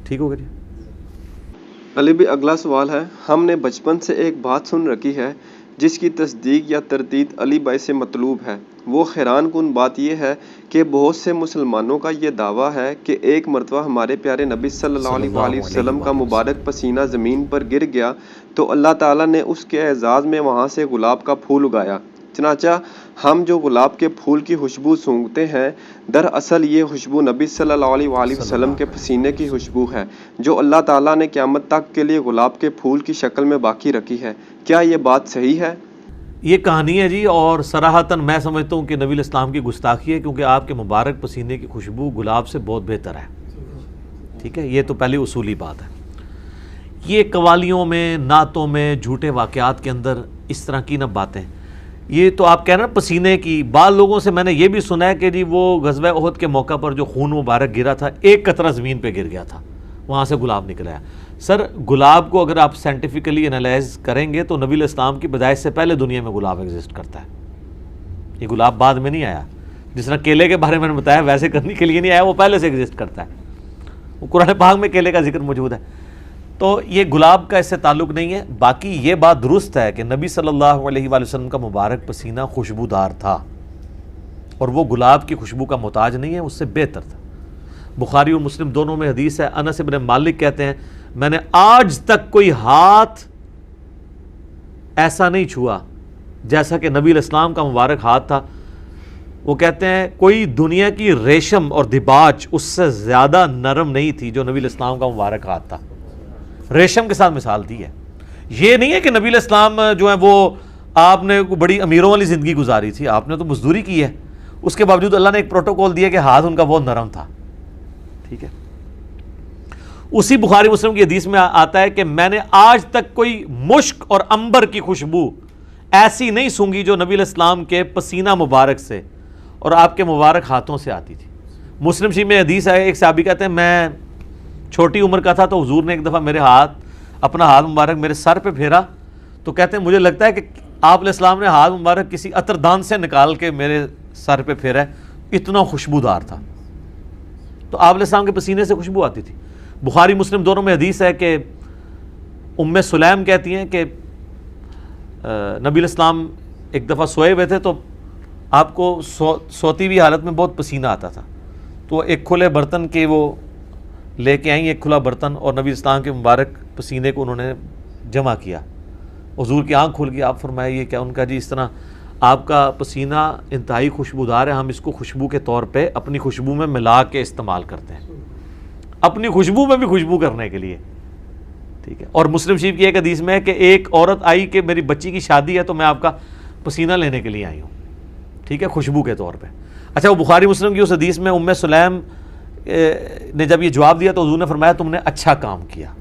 ٹھیک ہو گیا جی. علی بھی اگلا سوال ہے، ہم نے بچپن سے ایک بات سن رکھی ہے جس کی تصدیق یا تردید علی بھائی سے مطلوب ہے. وہ حیران کن بات یہ ہے کہ بہت سے مسلمانوں کا یہ دعویٰ ہے کہ ایک مرتبہ ہمارے پیارے نبی صلی اللہ علیہ وآلہ وسلم کا مبارک پسینہ زمین پر گر گیا تو اللہ تعالیٰ نے اس کے اعزاز میں وہاں سے گلاب کا پھول اگایا. چنانچہ ہم جو گلاب کے پھول کی خوشبو سونگھتے ہیں، دراصل یہ خوشبو نبی صلی اللہ علیہ وآلہ وسلم کے پسینے کی خوشبو ہے جو اللہ تعالیٰ نے قیامت تک کے لیے گلاب کے پھول کی شکل میں باقی رکھی ہے. کیا یہ بات صحیح ہے؟ یہ کہانی ہے جی، اور صراحتاً میں سمجھتا ہوں کہ نبی الاسلام کی گستاخی ہے، کیونکہ آپ کے مبارک پسینے کی خوشبو گلاب سے بہت بہتر ہے. ٹھیک ہے، یہ تو پہلی اصولی بات ہے. یہ قوالیوں میں، نعتوں میں، جھوٹے واقعات کے اندر اس طرح کی نہ باتیں، یہ تو آپ کہہ رہے ہیں پسینے کی. بعض لوگوں سے میں نے یہ بھی سنا ہے کہ جی وہ غزوہ احد کے موقع پر جو خون مبارک گرا تھا، ایک قطرہ زمین پہ گر گیا تھا، وہاں سے گلاب نکل آیا. سر گلاب کو اگر آپ سائنٹیفکلی انالائز کریں گے تو نبی الاسلام کی پیدائش سے پہلے دنیا میں گلاب ایگزسٹ کرتا ہے. یہ گلاب بعد میں نہیں آیا. جس طرح کیلے کے بارے میں نے بتایا ویسے کرنے کے لیے نہیں آیا، وہ پہلے سے ایگزسٹ کرتا ہے. وہ قرآن پاک میں کیلے کا ذکر موجود ہے. تو یہ گلاب کا اس سے تعلق نہیں ہے. باقی یہ بات درست ہے کہ نبی صلی اللہ علیہ وآلہ وسلم کا مبارک پسینہ خوشبودار تھا، اور وہ گلاب کی خوشبو کا محتاج نہیں ہے، اس سے بہتر تھا. بخاری اور مسلم دونوں میں حدیث ہے، انس بن مالک کہتے ہیں میں نے آج تک کوئی ہاتھ ایسا نہیں چھوا جیسا کہ نبی الاسلام کا مبارک ہاتھ تھا. وہ کہتے ہیں کوئی دنیا کی ریشم اور دباج اس سے زیادہ نرم نہیں تھی جو نبی الاسلام کا مبارک ہاتھ تھا. ریشم کے ساتھ مثال دی ہے. یہ نہیں ہے کہ نبی الاسلام جو ہے وہ آپ نے بڑی امیروں والی زندگی گزاری تھی، آپ نے تو مزدوری کی ہے، اس کے باوجود اللہ نے ایک پروٹوکول دیا کہ ہاتھ ان کا بہت نرم تھا. ٹھیک ہے، اسی بخاری مسلم کی حدیث میں آتا ہے کہ میں نے آج تک کوئی مشک اور عنبر کی خوشبو ایسی نہیں سونگھی جو نبی الاسلام کے پسینہ مبارک سے اور آپ کے مبارک ہاتھوں سے آتی تھی. مسلم شریف میں حدیث ہے، ایک صحابی کہتے ہیں میں چھوٹی عمر کا تھا تو حضور نے ایک دفعہ میرے اپنا ہاتھ مبارک میرے سر پہ پھیرا تو کہتے ہیں مجھے لگتا ہے کہ آپ علیہ السلام نے ہاتھ مبارک کسی عطردان سے نکال کے میرے سر پہ پھیرا ہے، اتنا خوشبودار تھا. تو آپ علیہ السلام کے پسینے سے خوشبو آتی تھی. بخاری مسلم دونوں میں حدیث ہے کہ ام سلیم کہتی ہیں کہ نبی الاسلام ایک دفعہ سوئے ہوئے تھے تو آپ کو سوتی ہوئی حالت میں بہت پسینہ آتا تھا، تو ایک کھلے برتن کے وہ لے کے آئیں، ایک کھلا برتن، اور نبی الاسلام کے مبارک پسینے کو انہوں نے جمع کیا. حضور کی آنکھ کھل گئی، آپ فرمایا یہ کیا؟ ان کا جی اس طرح آپ کا پسینہ انتہائی خوشبودار ہے، ہم اس کو خوشبو کے طور پہ اپنی خوشبو میں ملا کے استعمال کرتے ہیں، اپنی خوشبو میں بھی خوشبو کرنے کے لیے. ٹھیک ہے. اور مسلم شریف کی ایک حدیث میں ہے کہ ایک عورت آئی کہ میری بچی کی شادی ہے تو میں آپ کا پسینہ لینے کے لیے آئی ہوں. ٹھیک ہے، خوشبو کے طور پہ. اچھا، وہ بخاری مسلم کی اس حدیث میں ام سلیم نے جب یہ جواب دیا تو حضور نے فرمایا تم نے اچھا کام کیا.